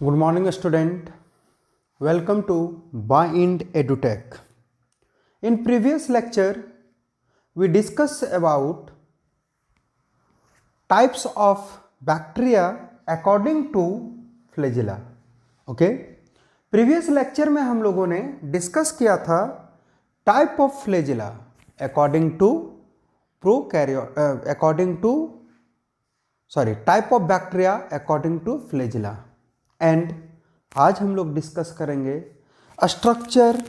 Good morning, student. Welcome to Bind EduTech. In previous lecture, we discussed about types of bacteria according to flagella. Okay? Previous lecture में हम लोगों ने discuss किया था type of flagella according to type of bacteria according to flagella. And आज हम लोग discuss करेंगे स्ट्रक्चर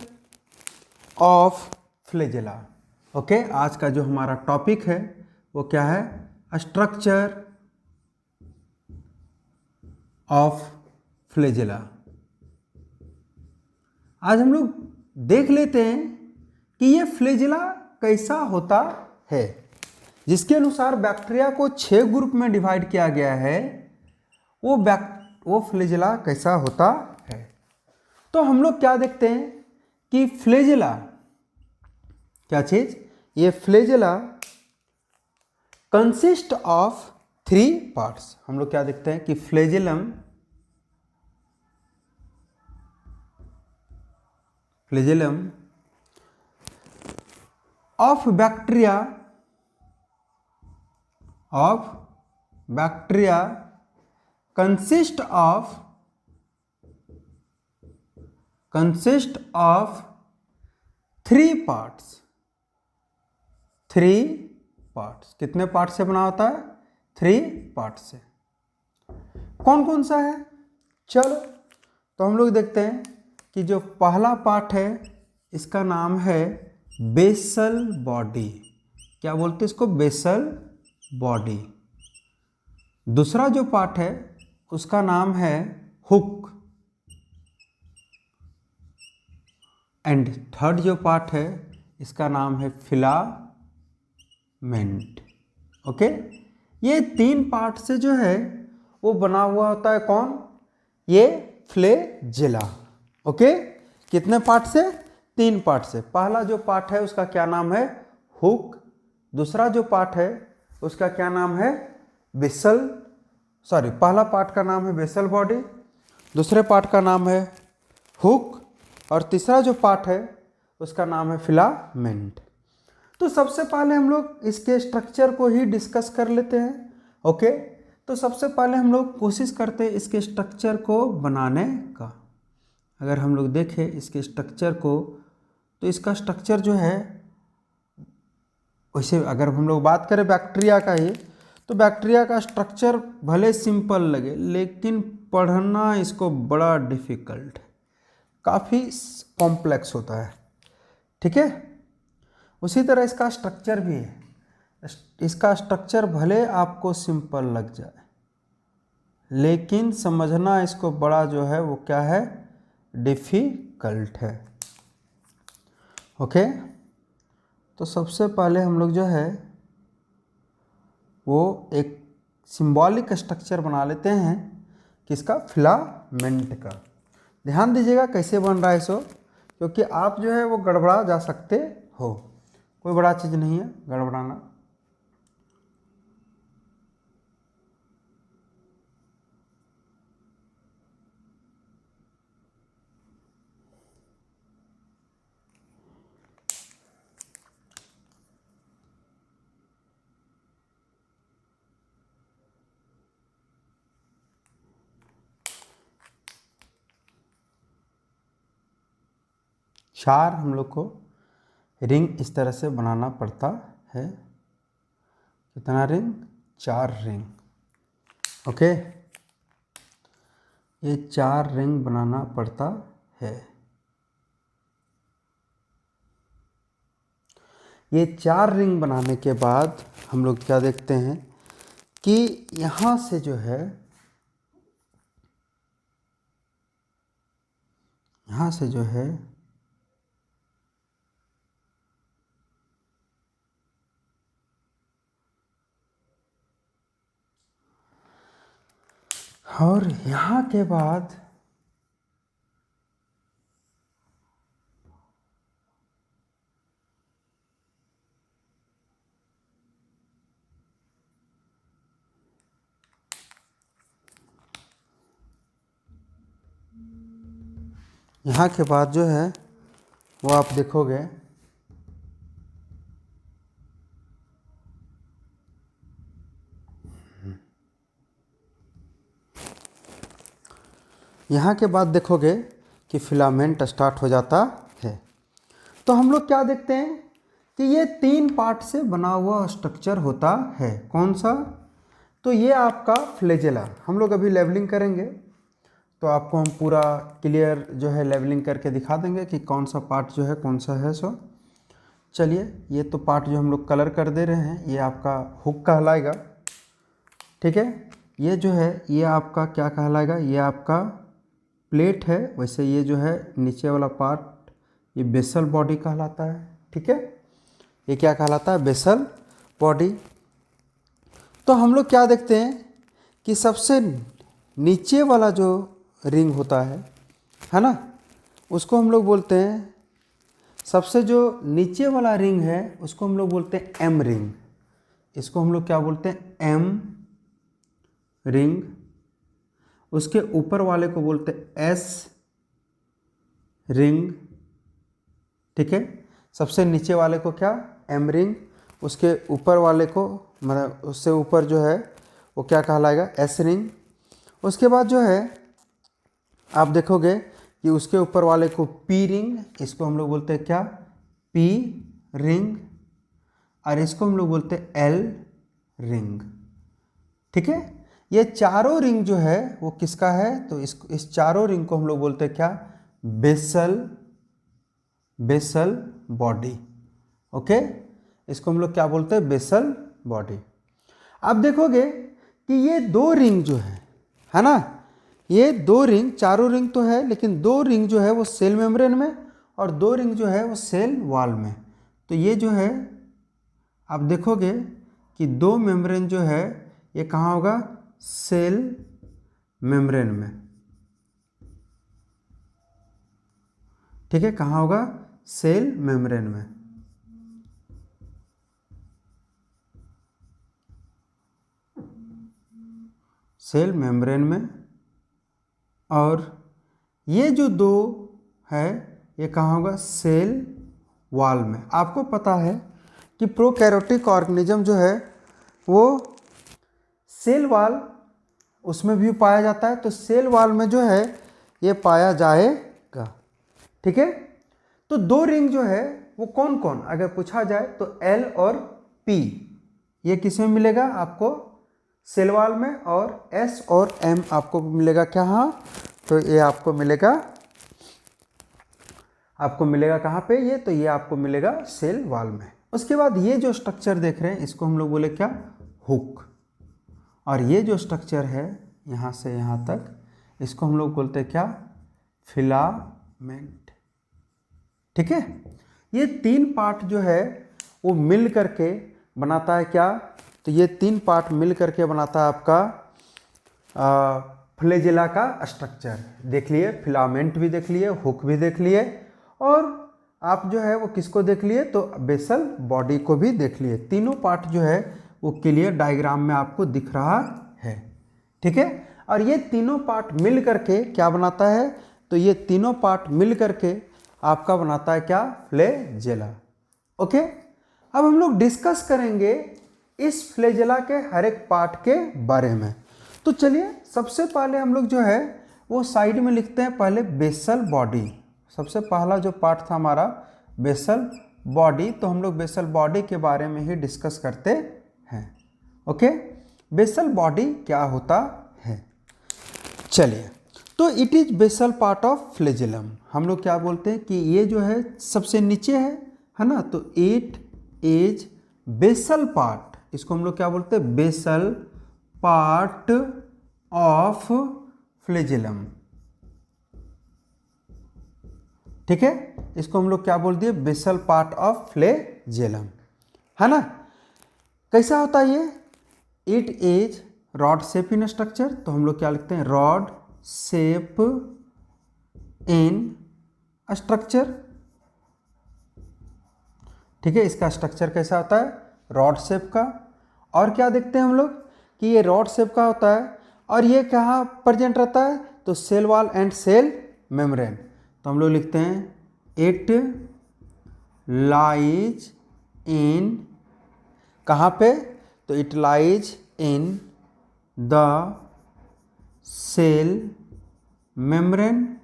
ऑफ फ्लैजेला। ओके, आज का जो हमारा टॉपिक है वो क्या है? Structure of flagella. आज हम लोग देख लेते हैं कि ये फ्लैजेला कैसा होता है, जिसके अनुसार बैक्टीरिया को 6 ग्रुप में डिवाइड किया गया है। वो फ्लैजेला कैसा होता है? तो हम लोग क्या देखते हैं कि फ्लैजेला क्या चीज? ये फ्लैजेला कंसिस्ट ऑफ 3 पार्ट्स। हम लोग क्या देखते हैं कि flagellum of bacteria consist of 3 parts। 3 parts. कितने पार्ट से बना होता है? 3 पार्ट से। कौन कौन सा है? चलो तो हम लोग देखते हैं कि जो पहला पार्ट है इसका नाम है बेसल बॉडी। क्या बोलते हैं इसको? Basal body. दूसरा जो पार्ट है उसका नाम है हुक। एंड थर्ड जो पार्ट है इसका नाम है फिलामेंट। ओके, ये 3 पार्ट से जो है वो बना हुआ होता है। कौन? ये फ्लैजेला। ओके, कितने पार्ट से? 3 पार्ट से। पहला जो पार्ट है उसका क्या नाम है? हुक। दूसरा जो पार्ट है उसका क्या नाम है? पहला पार्ट का नाम है बेसल बॉडी, दूसरे पार्ट का नाम है हुक, और तीसरा जो पार्ट है उसका नाम है फिलामेंट। तो सबसे पहले हम लोग इसके स्ट्रक्चर को ही डिस्कस कर लेते हैं। ओके, तो सबसे पहले हम लोग कोशिश करते हैं इसके स्ट्रक्चर को बनाने का। अगर हम लोग देखें इसके स्ट्रक्चर को, तो इसका स्ट्रक्चर जो है, वैसे अगर हम लोग बात करें बैक्टीरिया का ही, तो बैक्टीरिया का स्ट्रक्चर भले सिंपल लगे लेकिन पढ़ना इसको बड़ा डिफिकल्ट है, काफ़ी कॉम्प्लेक्स होता है। ठीक है, उसी तरह इसका स्ट्रक्चर भी है। इसका स्ट्रक्चर भले आपको सिंपल लग जाए लेकिन समझना इसको बड़ा जो है वो क्या है? डिफिकल्ट है। ओके, तो सबसे पहले हम लोग जो है वो एक सिंबॉलिक स्ट्रक्चर बना लेते हैं किसका? फिलामेंट का। ध्यान दीजिएगा कैसे बन रहा है सो, क्योंकि आप जो है वो गड़बड़ा जा सकते हो। कोई बड़ा चीज़ नहीं है गड़बड़ाना। चार हम लोग को रिंग इस तरह से बनाना पड़ता है। कितना रिंग? 4 रिंग। ओके, ये 4 रिंग बनाना पड़ता है। ये 4 रिंग बनाने के बाद हम लोग क्या देखते हैं कि यहाँ से जो है, और यहाँ के बाद यहाँ के बाद जो है वो आप देखोगे यहाँ के बाद देखोगे कि फिलामेंट स्टार्ट हो जाता है। तो हम लोग क्या देखते हैं कि ये 3 पार्ट से बना हुआ स्ट्रक्चर होता है। कौन सा? तो ये आपका फ्लैजेला। हम लोग अभी लेवलिंग करेंगे तो आपको हम पूरा क्लियर जो है लेवलिंग करके दिखा देंगे कि कौन सा पार्ट जो है कौन सा है। सो चलिए, ये तो पार्ट जो हम लोग कलर कर दे रहे हैं ये आपका हुक कहलाएगा, ठीक है। ये जो है ये आपका क्या कहलाएगा, ये आपका प्लेट है। वैसे ये जो है नीचे वाला पार्ट ये बेसल बॉडी कहलाता है, ठीक है। ये क्या कहलाता है? Basal body. तो हम लोग क्या देखते हैं कि सबसे नीचे वाला जो रिंग होता है ना, उसको हम लोग बोलते हैं, सबसे जो नीचे वाला रिंग है उसको हम लोग बोलते हैं एम रिंग। इसको हम लोग क्या बोलते हैं? M ring. उसके ऊपर वाले को बोलते हैं एस रिंग, ठीक है। सबसे नीचे वाले को क्या? M ring. उसके ऊपर वाले को मतलब उससे ऊपर जो है वो क्या कहलाएगा? S ring. उसके बाद जो है आप देखोगे कि उसके ऊपर वाले को पी रिंग, इसको हम लोग बोलते हैं क्या? P ring. और इसको हम लोग बोलते हैं एल रिंग, ठीक है। ये चारों रिंग जो है वो किसका है? तो इस चारों रिंग को हम लोग बोलते हैं क्या? Basal body, okay. इसको हम लोग क्या बोलते हैं? Basal body. आप देखोगे कि ये 2 रिंग जो है ना, ये 2 रिंग, चारों रिंग तो है लेकिन 2 रिंग जो है वो सेल मेम्ब्रेन में और 2 रिंग जो है वो सेल वॉल में। तो ये जो है आप देखोगे कि 2 मेम्ब्रेन जो है ये कहाँ होगा? सेल मेम्ब्रेन में, ठीक है। कहाँ होगा? सेल मेम्ब्रेन में। सेल मेम्ब्रेन में। और ये जो 2 है ये कहाँ होगा? सेल वॉल में। आपको पता है कि प्रोकैरियोटिक ऑर्गेनिज्म जो है वो सेल वॉल उसमें भी पाया जाता है, तो सेल वॉल में जो है ये पाया जाएगा, ठीक है। तो 2 रिंग जो है वो कौन कौन अगर पूछा जाए तो एल और पी, ये किस में मिलेगा आपको? सेल वॉल में। और एस और एम आपको मिलेगा क्या? हाँ, तो ये आपको मिलेगा कहाँ पे? ये तो ये आपको मिलेगा सेल वॉल में। उसके बाद ये जो स्ट्रक्चर देख रहे हैं इसको हम लोग बोले क्या? हुक। और ये जो स्ट्रक्चर है यहाँ से यहाँ तक इसको हम लोग बोलते हैं क्या? फिलामेंट, ठीक है। ये 3 पार्ट जो है वो मिल करके बनाता है क्या? तो ये 3 पार्ट मिल करके बनाता है आपका फ्लैजेला का स्ट्रक्चर। देख लिए, फिलामेंट भी देख लिए, हुक भी देख लिए, और आप जो है वो किसको देख लिए? तो बेसल बॉडी को भी देख लिए। तीनों पार्ट जो है वो क्लियर डायग्राम में आपको दिख रहा है, ठीक है। और ये तीनों पार्ट मिल करके क्या बनाता है? तो ये तीनों पार्ट मिल करके आपका बनाता है क्या? Flagella, okay. अब हम लोग डिस्कस करेंगे इस फ्लैजेला के हर एक पार्ट के बारे में। तो चलिए, सबसे पहले हम लोग जो है वो साइड में लिखते हैं पहले बेसल बॉडी। सबसे पहला जो पार्ट था हमारा बेसल बॉडी, तो हम लोग बेसल बॉडी के बारे में ही डिस्कस करते हैं, ओके। बेसल बॉडी क्या होता है? चलिए, तो it is basal part of flagellum. हम लोग क्या बोलते हैं कि ये जो है सबसे नीचे है ना, तो इट इज बेसल पार्ट। इसको हम लोग क्या बोलते हैं? बेसल पार्ट ऑफ फ्लैजेलम, ठीक है। इसको हम लोग क्या बोल दिए? बेसल पार्ट ऑफ फ्लैजेलम, है ना। कैसा होता है ये? It is rod shape in structure, तो हम लोग क्या लिखते हैं? रॉड शेप इन स्ट्रक्चर, ठीक है। इसका स्ट्रक्चर कैसा होता है? रॉड शेप का। और क्या देखते हैं हम लोग कि ये रॉड शेप का होता है, और ये कहाँ प्रेजेंट रहता है? तो cell wall and cell membrane. तो हम लोग लिखते हैं इट लाइज इन, कहाँ पे, तो it lies in the cell membrane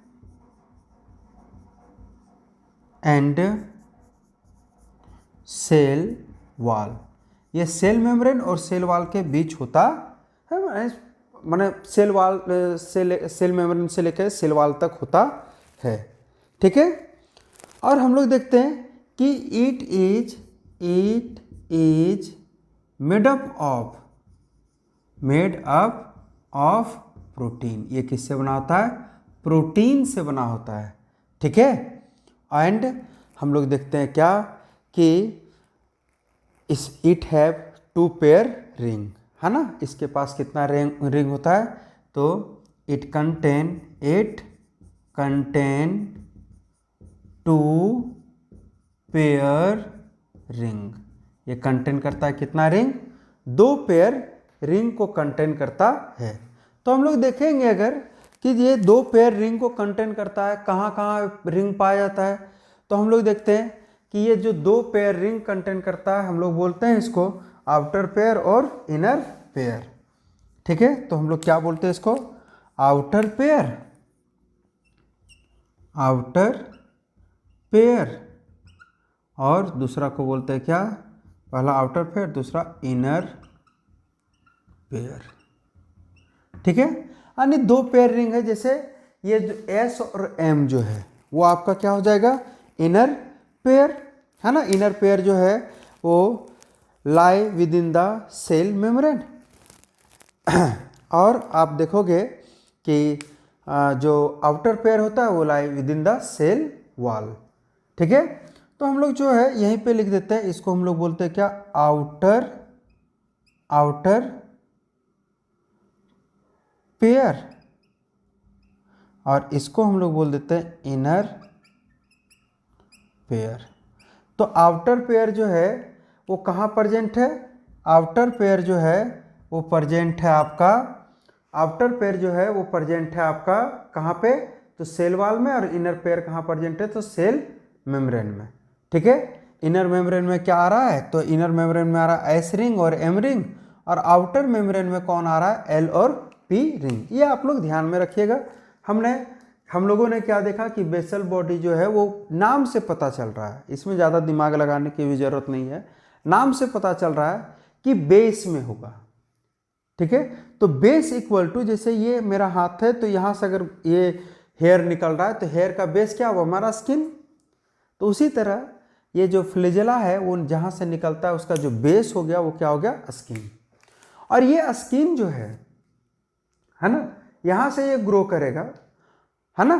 and cell wall. ये सेल मेम्ब्रेन और सेल वॉल के बीच होता है, माने सेल वॉल सेल मेम्ब्रेन से लेकर सेल वॉल तक होता है, ठीक है। और हम लोग देखते हैं कि it is made up of protein. ये किससे बना होता है, प्रोटीन से बना होता है, ठीक है। एंड हम लोग देखते हैं क्या कि इट हैव 2 पेयर रिंग, है ना। इसके पास कितना रिंग होता है, तो इट कंटेन 2 पेयर रिंग। ये कंटेन करता है कितना रिंग, 2 पेयर रिंग को कंटेन करता है। तो हम लोग देखेंगे अगर कि ये 2 पेयर रिंग को कंटेन करता है, कहाँ कहाँ रिंग पाया जाता है, तो हम लोग देखते हैं कि ये जो 2 पेयर रिंग कंटेन करता है, हम लोग बोलते हैं इसको आउटर पेयर और इनर पेयर, ठीक है। तो हम लोग क्या बोलते हैं इसको, आउटर पेयर, और दूसरा को बोलते हैं क्या, पहला आउटर पेयर, दूसरा इनर पेयर, ठीक है। यानी 2 पेयर रिंग है, जैसे ये जो एस और एम जो है वो आपका क्या हो जाएगा, इनर पेयर, है ना। इनर पेयर जो है वो lie within the cell membrane. और आप देखोगे कि जो आउटर पेयर होता है वो lie within the cell wall, ठीक है। तो हम लोग जो है यहीं पे लिख देते हैं, इसको हम लोग बोलते हैं क्या, आउटर पेयर, और इसको हम लोग बोल देते हैं इनर पेयर। तो आउटर पेयर जो है वो कहाँ प्रेजेंट है, आउटर पेयर जो है वो प्रेजेंट है आपका, आउटर पेयर जो है वो प्रेजेंट है आपका कहाँ पे, तो सेल वॉल में, और इनर पेयर कहाँ प्रेजेंट है, तो सेल मेम्ब्रेन में, ठीक है। इनर मेम्ब्रेन में क्या आ रहा है, तो इनर मेम्ब्रेन में आ रहा है एस रिंग और एम रिंग, और आउटर मेम्ब्रेन में कौन आ रहा है, एल और पी रिंग। ये आप लोग ध्यान में रखिएगा। हम लोगों ने क्या देखा कि बेसल बॉडी जो है वो नाम से पता चल रहा है, इसमें ज़्यादा दिमाग लगाने की भी ज़रूरत नहीं है, नाम से पता चल रहा है कि बेस में होगा, ठीक है। तो बेस इक्वल टू, जैसे ये मेरा हाथ है, तो यहाँ से अगर ये हेयर निकल रहा है तो हेयर का बेस क्या हुआ, हमारा स्किन। तो उसी तरह ये जो फ्लैजेला है वो जहाँ से निकलता है उसका जो बेस हो गया वो क्या हो गया, स्किन। और ये स्किन जो है ना, यहाँ से ये ग्रो करेगा, है ना।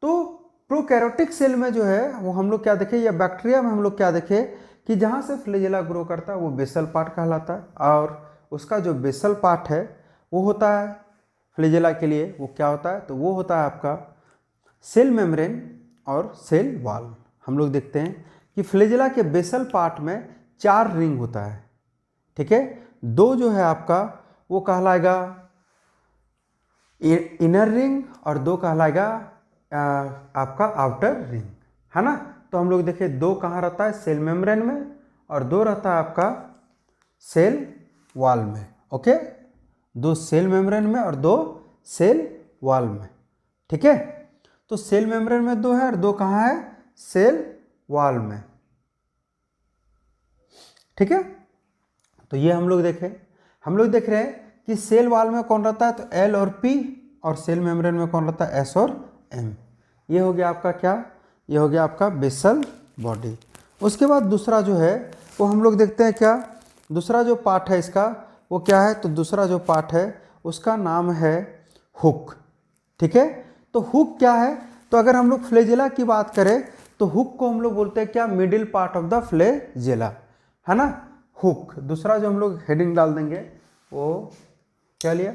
तो प्रोकैरियोटिक सेल में जो है वो हम लोग क्या देखे, या बैक्टीरिया में हम लोग क्या देखे कि जहाँ से फ्लैजेला ग्रो करता है वो बेसल पार्ट कहलाता है, और उसका जो बेसल पार्ट है वो होता है फ्लैजेला के लिए, वो क्या होता है, तो वो होता है आपका सेल मेम्ब्रेन और सेल वॉल। हम लोग देखते हैं कि फ्लैजेला के बेसल पार्ट में 4 रिंग होता है, ठीक है। 2 जो है आपका वो कहलाएगा इनर रिंग, और 2 कहलाएगा आपका आउटर रिंग, है ना। तो हम लोग देखें 2 कहाँ रहता है, सेल मेम्ब्रेन में, और 2 रहता है आपका सेल वॉल में, ओके। 2 सेल मेम्ब्रेन में और 2 सेल वॉल में, ठीक है। तो सेल मेम्ब्रेन में 2 है और 2 कहाँ है, सेल वॉल में, ठीक है। तो ये हम लोग देख रहे हैं कि सेल वॉल में कौन रहता है, तो एल और पी, और सेल मेम्ब्रेन में कौन रहता है, एस और एम। ये हो गया आपका क्या, ये हो गया आपका बेसल बॉडी। उसके बाद दूसरा जो है वो हम लोग देखते हैं क्या, दूसरा जो पार्ट है इसका वो क्या है, तो दूसरा जो पार्ट है उसका नाम है हुक, ठीक है। तो हुक क्या है, तो अगर हम लोग फ्लैजेला की बात करें तो हुक को हम लोग बोलते हैं क्या, middle part of the flagella, है ना। हुक, दूसरा जो हम लोग हेडिंग डाल देंगे वो क्या लिया,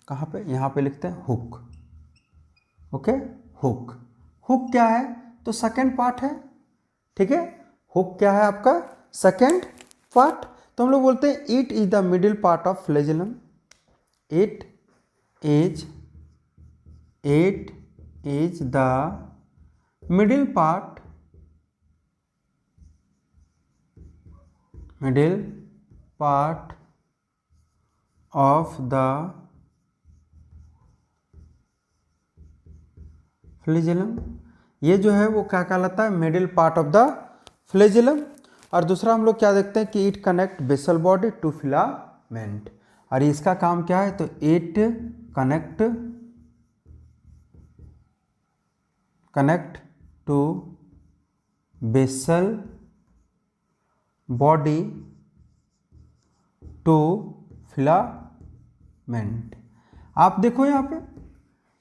कहाँ पे, यहाँ पे लिखते हैं हुक, ओके। हुक क्या है, तो सेकेंड पार्ट है, ठीक है। हुक क्या है आपका, सेकेंड पार्ट। तो हम लोग बोलते हैं it is the middle part of flagellum, it is the middle part of the flagellum, ये जो है वो क्या कहलाता है, middle part of the flagellum. और दूसरा हम लोग क्या देखते हैं कि it connect basal body to filament, और इसका काम क्या है, तो it connect to basal body to filament. आप देखो यहाँ पे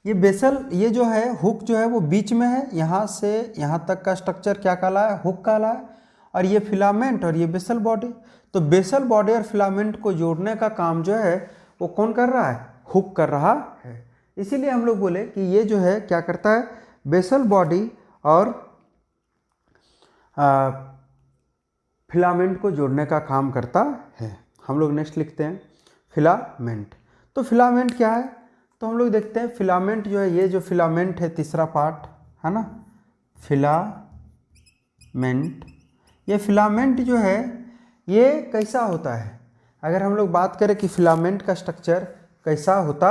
ये बेसल, ये जो है हुक जो है वो बीच में है, यहाँ से यहाँ तक का स्ट्रक्चर क्या कहला है, हुक कहला है, और ये फिलामेंट और ये बेसल बॉडी। तो बेसल बॉडी और फिलामेंट को जोड़ने का काम जो है वो कौन कर रहा है, हुक कर रहा है। इसीलिए हम लोग बोले कि ये जो है क्या करता है, बेसल बॉडी और फिलामेंट को जोड़ने का काम करता है। हम लोग नेक्स्ट लिखते हैं फिलामेंट। तो फिलामेंट क्या है, तो हम लोग देखते हैं फिलामेंट जो है, ये जो फिलामेंट है तीसरा पार्ट है ना, फिलामेंट। ये फिलामेंट जो है ये कैसा होता है, अगर हम लोग बात करें कि फिलामेंट का स्ट्रक्चर कैसा होता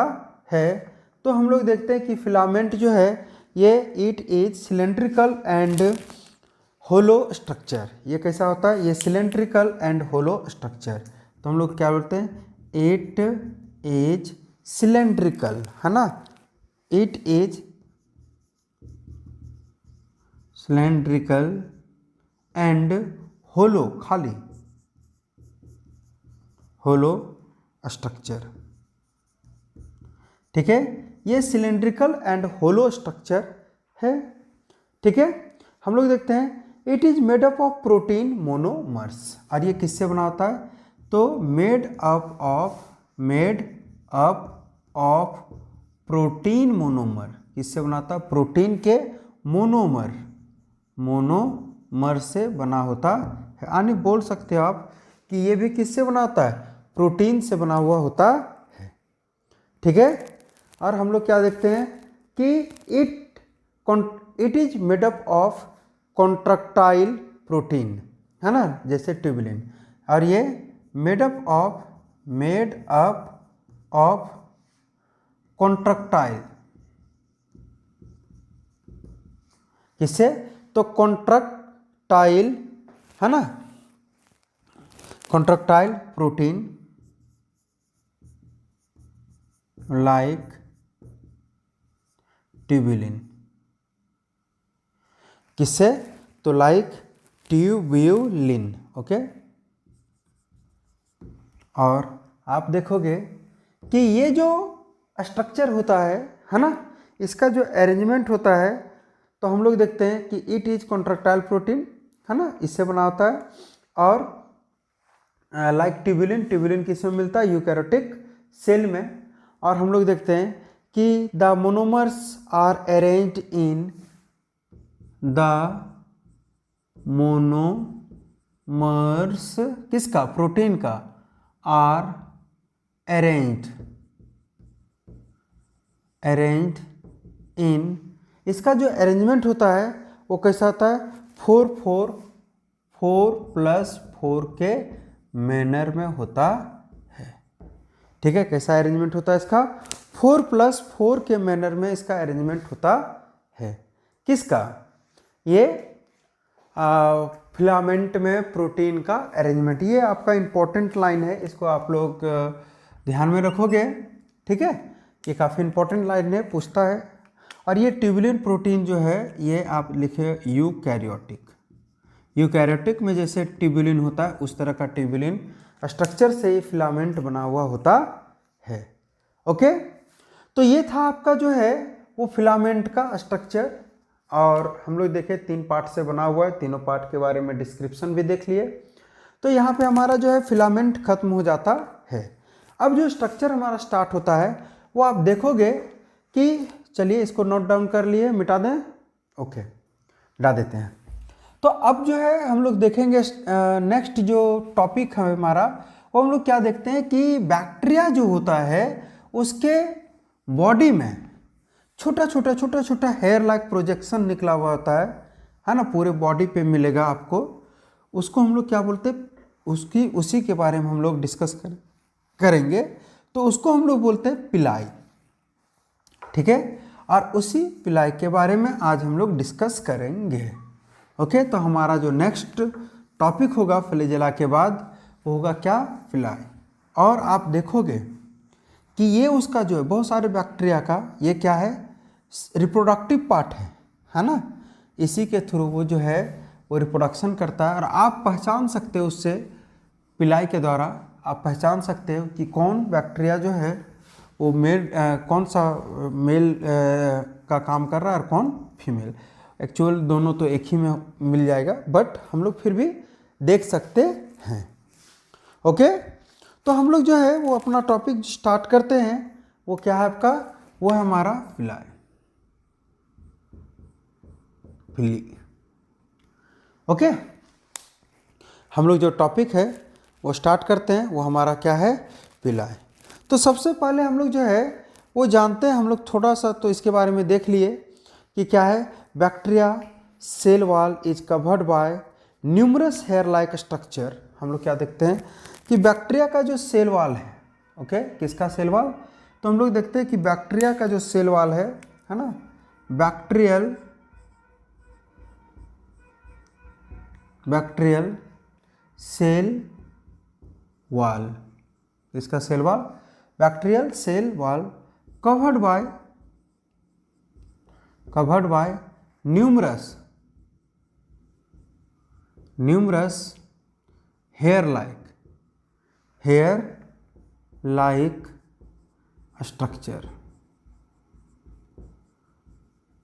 है, तो हम लोग देखते हैं कि फिलामेंट जो है ये it is cylindrical and hollow structure. ये कैसा होता है, ये सिलेंड्रिकल एंड होलो स्ट्रक्चर। तो हम लोग क्या बोलते हैं, इट इज सिलेंड्रिकल, है ना, इट इज सिलेंड्रिकल एंड होलो, खाली होलो स्ट्रक्चर। ठीक है, ये सिलेंड्रिकल एंड होलो स्ट्रक्चर है। ठीक है, हम लोग देखते हैं it is made up of protein monomers, और ये किससे बना होता है, तो made up of protein monomer, किससे बनाता है, प्रोटीन के मोनोमर से बना होता है। यानी बोल सकते हो आप कि ये भी किससे बना होता है, प्रोटीन से बना हुआ होता है। ठीक है, और हम लोग क्या देखते हैं कि it is made up of contractile protein, है ना, जैसे ट्यूबुलिन, और ये मेड अप ऑफ कॉन्ट्रैक्टाइल, किससे, तो कॉन्ट्रैक्टाइल, है ना, कॉन्ट्रैक्टाइल प्रोटीन लाइक ट्यूबुलिन, किससे, तो लाइक ट्यूब्यूलिन। ओके, और आप देखोगे कि ये जो स्ट्रक्चर होता है ना, इसका जो अरेंजमेंट होता है, तो हम लोग देखते हैं कि इट इज कॉन्ट्रैक्टाइल प्रोटीन, है ना, इससे बना होता है। और लाइक ट्यूबुलिन किस में मिलता है, यूकैरियोटिक सेल में। और हम लोग देखते हैं कि the monomers are arranged in the monomers, किसका, प्रोटीन का, आर अरेंज्ड इन, इसका जो अरेंजमेंट होता है वो कैसा होता है, 4+4 के मैनर में होता है। ठीक है, कैसा अरेंजमेंट होता है इसका, 4+4 के मैनर में इसका अरेंजमेंट होता है। किसका, ये फिलामेंट में प्रोटीन का अरेंजमेंट। ये आपका इंपॉर्टेंट लाइन है, इसको आप लोग ध्यान में रखोगे। ठीक है, ये काफ़ी इंपॉर्टेंट लाइन है, पूछता है। और ये ट्यूबुलिन प्रोटीन जो है ये आप लिखे यूकैरियोटिक में जैसे ट्यूबुलिन होता है उस तरह का ट्यूबुलिन स्ट्रक्चर से फिलामेंट बना हुआ होता है। ओके, तो ये था आपका जो है वो फिलामेंट का स्ट्रक्चर। और हम लोग देखे 3 पार्ट से बना हुआ है, तीनों पार्ट के बारे में डिस्क्रिप्शन भी देख लिए। तो यहाँ पे हमारा जो है फिलामेंट खत्म हो जाता है। अब जो स्ट्रक्चर हमारा स्टार्ट होता है वो आप देखोगे कि, चलिए इसको नोट डाउन कर लिए, मिटा दें, ओके हटा देते हैं। तो अब जो है हम लोग देखेंगे नेक्स्ट जो टॉपिक है हमारा, वो हम लोग क्या देखते हैं कि बैक्टीरिया जो होता है उसके बॉडी में छोटा हेयर लाइक प्रोजेक्शन निकला हुआ होता है ना, पूरे बॉडी पे मिलेगा आपको, उसको हम लोग क्या बोलते हैं, उसी के बारे में हम लोग डिस्कस करेंगे। तो उसको हम लोग बोलते हैं पिलाई, ठीक है। और उसी पिलाई के बारे में आज हम लोग डिस्कस करेंगे। ओके, तो हमारा जो नेक्स्ट टॉपिक होगा फ्लैजेला के बाद वो होगा क्या, पिलाई। और आप देखोगे कि ये उसका जो है बहुत सारे बैक्टीरिया का ये क्या है, रिप्रोडक्टिव पार्ट है ना। इसी के थ्रू वो जो है वो रिप्रोडक्शन करता है। और आप पहचान सकते हो उससे, पिलाई के द्वारा आप पहचान सकते हो कि कौन बैक्टीरिया जो है वो मेल कौन सा मेल का काम कर रहा है और कौन फीमेल। एक्चुअल दोनों तो एक ही में मिल जाएगा, बट हम लोग फिर भी देख सकते हैं। ओके, तो हम लोग जो है वो अपना टॉपिक स्टार्ट करते हैं। वो क्या है आपका, वो है हमारा पिलाई, पिली। ओके, हम लोग जो टॉपिक है वो स्टार्ट करते हैं, वो हमारा क्या है, पिलाई। तो सबसे पहले हम लोग जो है वो जानते हैं, हम लोग थोड़ा सा तो इसके बारे में देख लिए कि क्या है, bacteria cell wall is covered by numerous hair like structure. हम लोग क्या देखते हैं कि बैक्टीरिया का जो सेल वॉल है, ओके, किसका सेल वॉल, तो हम लोग देखते हैं कि बैक्टीरिया का जो सेल वॉल है ना, बैक्टीरियल सेल वॉल, इसका cell wall, bacterial cell wall covered by numerous hair like structure,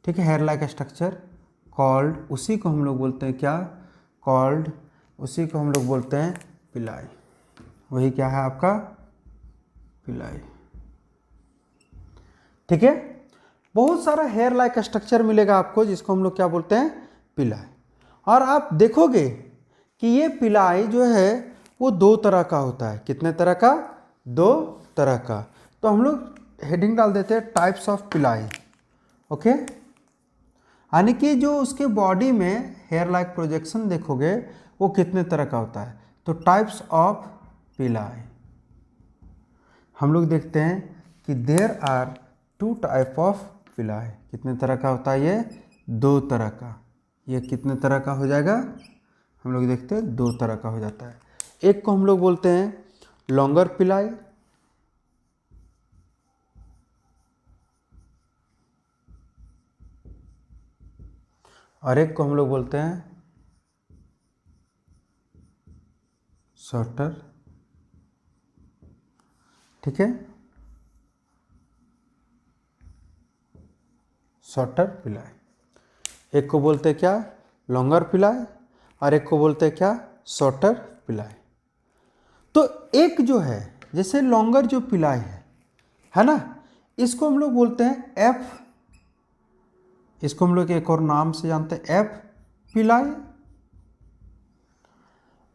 ठीक है, हेयर लाइक स्ट्रक्चर कॉल्ड, उसी को हम लोग बोलते हैं क्या, कॉल्ड, उसी को हम लोग बोलते हैं पिलाई। वही क्या है आपका, पिलाई, ठीक है। बहुत सारा हेयर लाइक स्ट्रक्चर मिलेगा आपको जिसको हम लोग क्या बोलते हैं, पिलाई। और आप देखोगे कि ये पिलाई जो है वो दो तरह का होता है। कितने तरह का, दो तरह का। तो हम लोग हेडिंग डाल देते हैं टाइप्स ऑफ पिलाई। ओके, यानी कि जो उसके बॉडी में हेयर लाइक प्रोजेक्शन देखोगे वो कितने तरह का होता है। तो टाइप्स ऑफ पिलाई हम लोग देखते हैं कि देयर आर 2 टाइप ऑफ पिलाई। कितने तरह का होता है ये, 2 तरह का। ये कितने तरह का हो जाएगा, हम लोग देखते हैं 2 तरह का हो जाता है। एक को हम लोग बोलते हैं लॉन्गर पिलाई, और एक को हम लोग बोलते हैं शॉर्टर, ठीक है, शॉर्टर पिलाई। एक को बोलते हैं क्या, लॉन्गर पिलाई, और एक को बोलते हैं क्या, शॉर्टर पिलाई। तो एक जो है जैसे लॉन्गर जो पिलाई है ना, इसको हम लोग बोलते हैं एफ, इसको हम लोग एक और नाम से जानते हैं एफ पिलाई,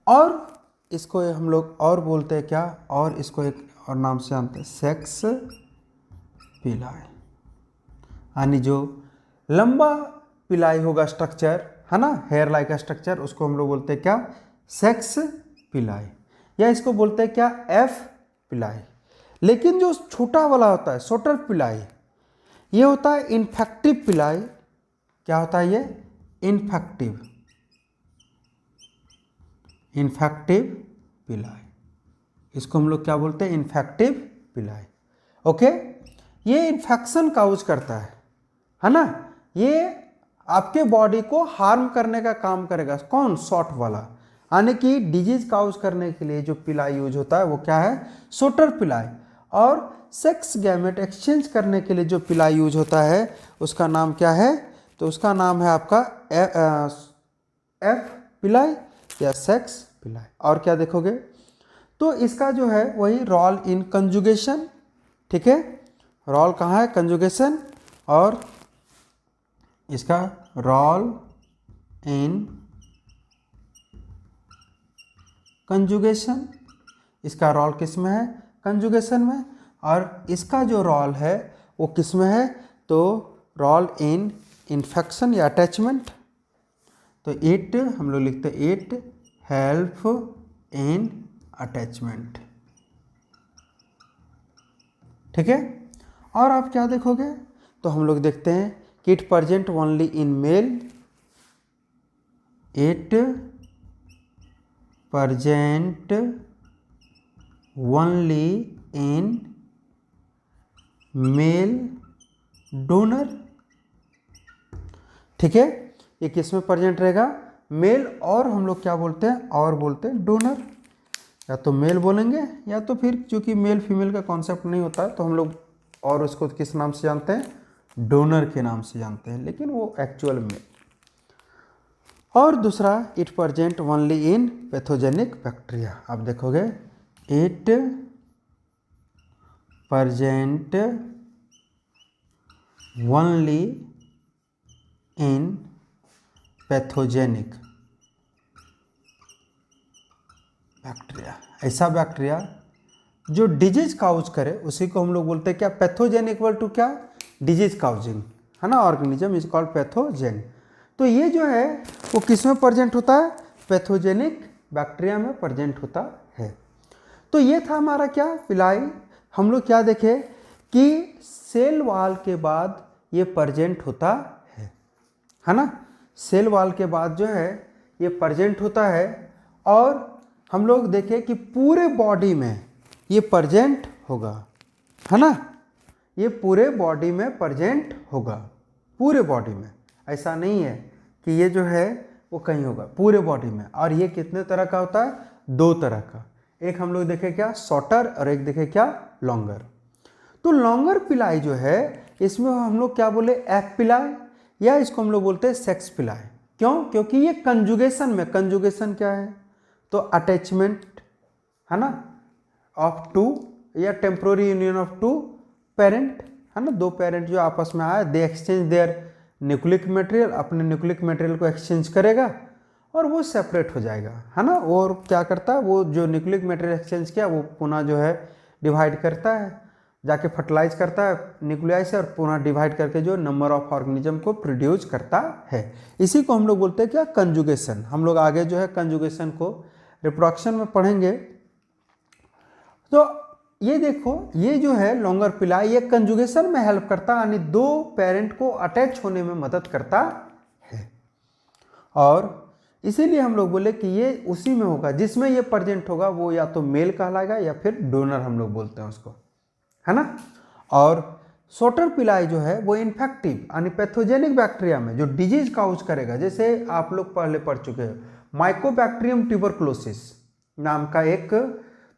और इसको हम लोग और बोलते हैं क्या, और इसको एक और नाम से जानते हैं सेक्स पिलाई। यानी जो लंबा पिलाई होगा स्ट्रक्चर है ना, हेयर लाइक स्ट्रक्चर, उसको हम लोग बोलते हैं क्या, सेक्स पिलाई, या इसको बोलते हैं क्या, एफ पिलाई। लेकिन जो छोटा वाला होता है शॉर्टर पिलाई, ये होता है इन्फेक्टिव पिलाई। क्या होता है ये, इन्फेक्टिव पिलाई, इसको हम लोग क्या बोलते हैं, इन्फेक्टिव पिलाई। ओके, ये इन्फेक्शन काउज करता है ना, ये आपके बॉडी को हार्म करने का काम करेगा। कौन, शॉर्ट वाला, यानी कि डिजीज काउज करने के लिए जो पिलाई यूज होता है वो क्या है, शॉर्टर पिलाई। और सेक्स गैमेट एक्सचेंज करने के लिए जो पिलाई यूज होता है उसका नाम क्या है, तो उसका नाम है आपका एफ पिलाई या सेक्स पिलाई। और क्या देखोगे, तो इसका जो है वही रोल इन कंजुगेशन, ठीक है, रोल कहाँ है, कंजुगेशन, और इसका रोल इन कंजुगेशन, इसका रोल किस में है, कंजुगेशन में। और इसका जो रोल है वो किस में है, तो रोल इन इन्फेक्शन या अटैचमेंट, तो इट हम लोग लिखते हैं इट हेल्प इन अटैचमेंट। ठीक है, और आप क्या देखोगे, तो हम लोग देखते हैं कि it present only in male, it present only in male donor. ठीक है, ये किस में प्रेजेंट रहेगा, मेल, और हम लोग क्या बोलते हैं, और बोलते हैं डोनर, या तो मेल बोलेंगे या तो फिर चूंकि मेल फीमेल का कॉन्सेप्ट नहीं होता है तो हम लोग और उसको किस नाम से जानते हैं, डोनर के नाम से जानते हैं, लेकिन वो एक्चुअल में। और दूसरा, it present only in pathogenic bacteria. आप देखोगे it present only in pathogenic bacteria. ऐसा बैक्टीरिया जो डिजीज काउज करे उसी को हम लोग बोलते हैं क्या, पैथोजेन इक्वल टू क्या, डिजीज काउजिंग, है ना, ऑर्गेनिज्म इज कॉल्ड पैथोजेन। तो ये जो है वो किस में प्रेजेंट होता है, पैथोजेनिक बैक्टीरिया में प्रेजेंट होता है। तो ये था हमारा क्या, पिलाई। हम लोग क्या देखे कि सेल वॉल के बाद ये प्रेजेंट होता है ना, सेल वॉल के बाद जो है ये प्रेजेंट होता है, और हम लोग देखें कि पूरे बॉडी में ये प्रेजेंट होगा, है ना, ये पूरे बॉडी में प्रेजेंट होगा, पूरे बॉडी में। ऐसा नहीं है कि ये जो है वो कहीं होगा, पूरे बॉडी में। और ये कितने तरह का होता है, दो तरह का, एक हम लोग देखें क्या, शॉर्टर, और एक देखें क्या, लॉन्गर। तो लॉन्गर पिलाई जो है इसमें हम लोग क्या बोले, एग पिलाई, या इसको हम लोग बोलते हैं सेक्स पिलाई। क्यों, क्योंकि ये कंजुगेशन में, कंजुगेशन क्या है, तो अटैचमेंट, है ना, ऑफ टू, या temporary union of two parent, है ना, दो पेरेंट जो आपस में आए, they exchange their nucleic material, अपने न्यूक्लिक मटेरियल को एक्सचेंज करेगा और वो सेपरेट हो जाएगा, है ना। और क्या करता है, वो जो न्यूक्लिक मटेरियल एक्सचेंज किया वो पुनः जो है डिवाइड करता है, जाके फर्टिलाइज करता है न्यूक्लियाई से, और पुनः डिवाइड करके जो नंबर ऑफ ऑर्गेनिज्म को प्रोड्यूस करता है। इसी को हम लोग बोलते हैं क्या, कंजुगेशन। हम लोग आगे जो है कंजुगेशन को रिप्रोडक्शन में पढ़ेंगे। तो ये देखो, ये जो है लॉन्गर पिलाई, ये कंजुगेशन में हेल्प करता है, यानी दो पेरेंट को अटैच होने में मदद करता है। और इसीलिए हम लोग बोले कि ये उसी में होगा जिसमें ये प्रेजेंट होगा, वो या तो मेल कहलाएगा या फिर डोनर हम लोग बोलते हैं उसको, है ना। और शॉर्टर पिलाई जो है वो इन्फेक्टिव यानी पैथोजेनिक बैक्टीरिया में जो डिजीज काउज करेगा, जैसे आप लोग पहले पढ़ चुके हो, माइकोबैक्टीरियम ट्यूबरक्लोसिस नाम का एक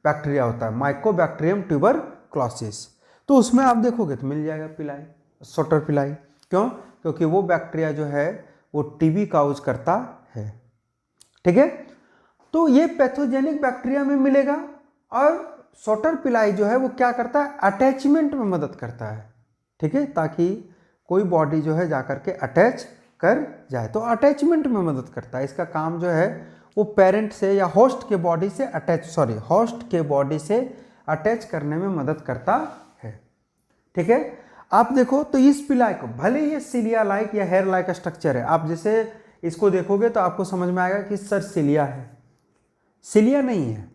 बैक्टीरिया होता है, माइकोबैक्टीरियम ट्यूबरक्लोसिस। तो उसमें आप देखोगे तो मिल जाएगा पिलाई, शॉर्टर पिलाई। क्यों, क्योंकि वो बैक्टीरिया जो है वो टीबी काउज करता है। ठीक है, तो ये पैथोजेनिक बैक्टीरिया में मिलेगा। और शॉर्टर पिलाई जो है वो क्या करता है, अटैचमेंट में मदद करता है। ठीक है, ताकि कोई बॉडी जो है जाकर के अटैच कर जाए, तो अटैचमेंट में मदद करता है। इसका काम जो है वो पेरेंट से या होस्ट के बॉडी से होस्ट के बॉडी से अटैच करने में मदद करता है। ठीक है, आप देखो तो इस पिलाई को, भले ये सिलिया लाइक या हेयर लाइक स्ट्रक्चर है, आप जैसे इसको देखोगे तो आपको समझ में आएगा कि सर सिलिया है, सिलिया नहीं है,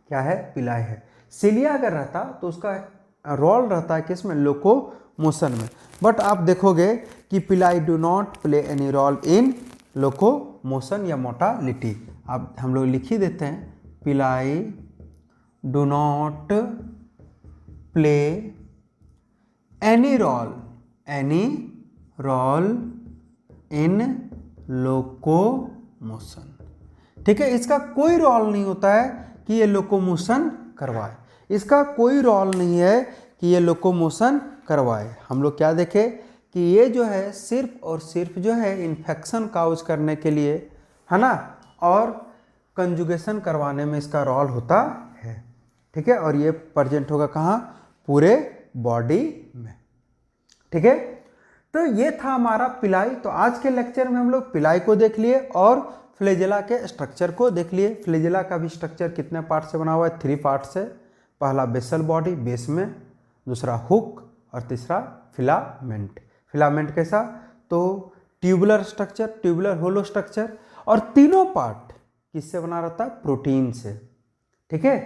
क्या है, पिलाई है। सिलिया अगर रहता तो उसका रोल रहता है किसमें, लोकोमोशन में। बट आप देखोगे कि pili do not play any role in locomotion या मोटालिटी। अब हम लोग लिख ही देते हैं, pili do not play any role in locomotion. ठीक है, इसका कोई रोल नहीं होता है कि ये लोकोमोशन करवाए, इसका कोई रोल नहीं है कि ये लोकोमोशन करवाए। हम लोग क्या देखें कि ये जो है सिर्फ और सिर्फ जो है इन्फेक्शन काउज करने के लिए, है ना, और कंजुगेशन करवाने में इसका रोल होता है। ठीक है, और ये प्रेजेंट होगा कहाँ, पूरे बॉडी में। ठीक है, तो ये था हमारा पिलाई। तो आज के लेक्चर में हम लोग पिलाई को देख लिए और फ्लैजेला के स्ट्रक्चर को देख लिए। फ्लैजेला का भी स्ट्रक्चर कितने पार्ट से बना हुआ है, 3 पार्ट से। पहला बेसल बॉडी, बेस में, दूसरा हुक, और तीसरा फिलामेंट। फिलामेंट कैसा, तो ट्यूबुलर स्ट्रक्चर, ट्यूबुलर होलो स्ट्रक्चर, और तीनों पार्ट किससे बना रहता है, प्रोटीन से। ठीक है,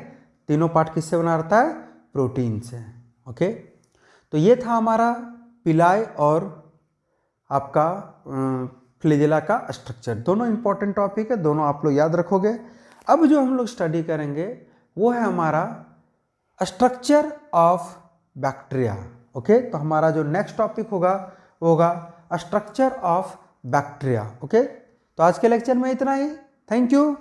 तीनों पार्ट किससे बना रहता है, प्रोटीन से। ओके, तो ये था हमारा पिलाई और आपका फ्लैजेला का स्ट्रक्चर। दोनों इंपॉर्टेंट टॉपिक है, दोनों आप लोग याद रखोगे। अब जो हम लोग स्टडी करेंगे वो है हमारा स्ट्रक्चर ऑफ बैक्टीरिया। ओके, तो हमारा जो नेक्स्ट टॉपिक होगा वो होगा स्ट्रक्चर ऑफ बैक्टीरिया। ओके, तो आज के लेक्चर में इतना ही। Thank you.